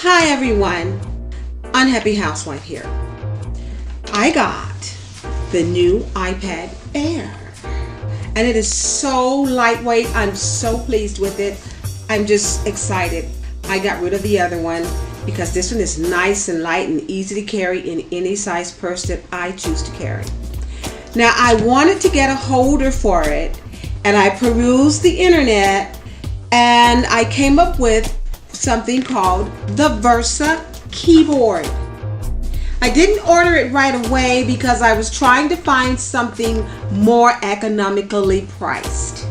Hi everyone, Unhappy Housewife here. I got the new iPad Air and it is so lightweight. I'm so pleased with it. I'm just excited. I got rid of the other one because this one is nice and light and easy to carry in any size purse that I choose to carry. Now I wanted to get a holder for it and I perused the internet and I came up with something called the Versa Keyboard. I didn't order it right away because I was trying to find something more economically priced.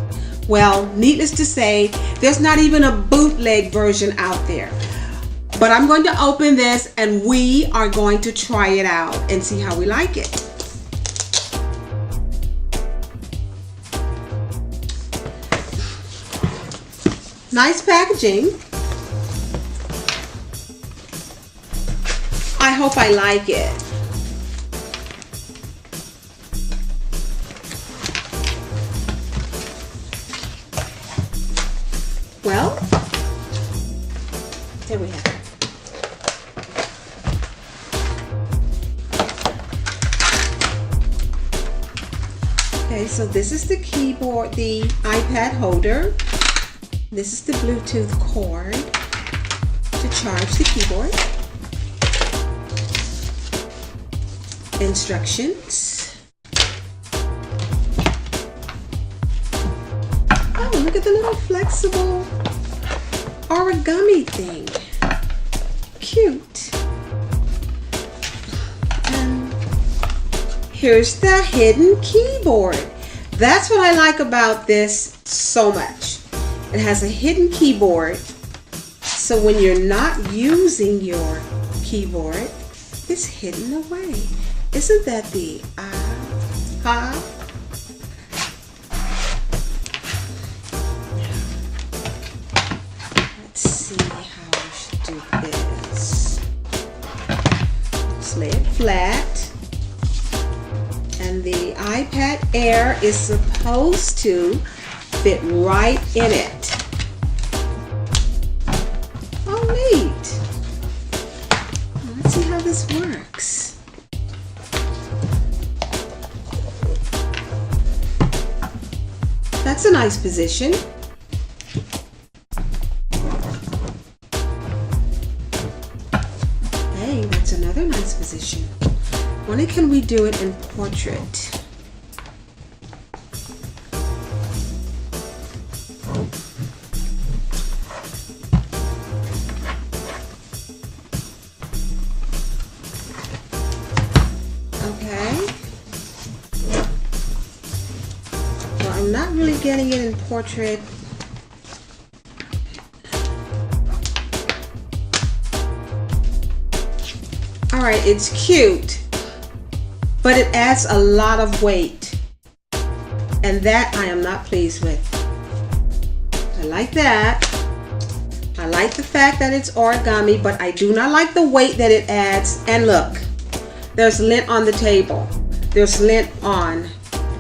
Well, needless to say, there's not even a bootleg version out there. But I'm going to open this and we are going to try it out and see how we like it. Nice packaging. I hope I like it. Well, there we have it. Okay, so this is the keyboard, the iPad holder. This is the Bluetooth cord to charge the keyboard. Instructions. Oh, look at the little flexible origami thing. Cute. And here's the hidden keyboard. That's what I like about this so much. It has a hidden keyboard, so when you're not using your keyboard, it's hidden away. Isn't that the aha? Let's see how we should do this. Just lay it flat. And the iPad Air is supposed to fit right in it. Oh, neat. Let's see how this works. That's a nice position. Hey, that's another nice position. When can we do it in portrait? I'm not really getting it in portrait. Alright, it's cute, but it adds a lot of weight, and that I am not pleased with. I like that. I like the fact that it's origami, but I do not like the weight that it adds. And look, there's lint on the table. There's lint on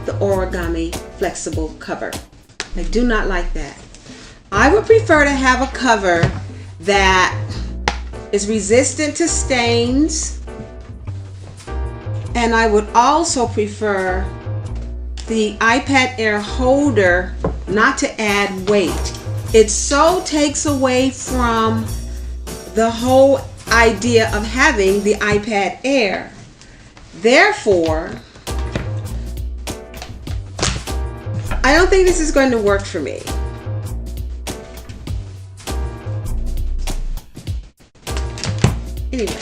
the origami flexible cover. I do not like that. I would prefer to have a cover that is resistant to stains, and I would also prefer the iPad Air holder not to add weight. It so takes away from the whole idea of having the iPad Air. Therefore, I don't think this is going to work for me. Anyway,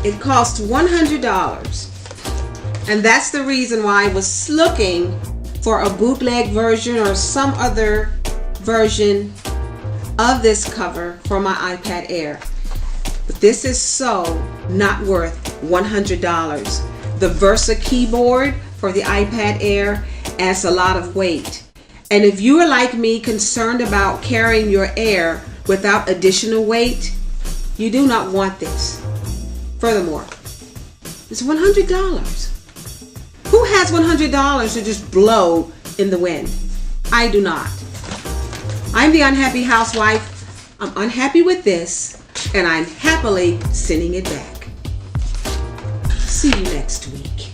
it cost $100, and that's the reason why I was looking for a bootleg version or some other version of this cover for my iPad Air. But this is so not worth $100. The Versa keyboard for the iPad Air adds a lot of weight. And if you are like me, concerned about carrying your Air without additional weight, you do not want this. Furthermore, it's $100. Who has $100 to just blow in the wind? I do not. I'm the unhappy housewife. I'm unhappy with this, and I'm happily sending it back. See you next week.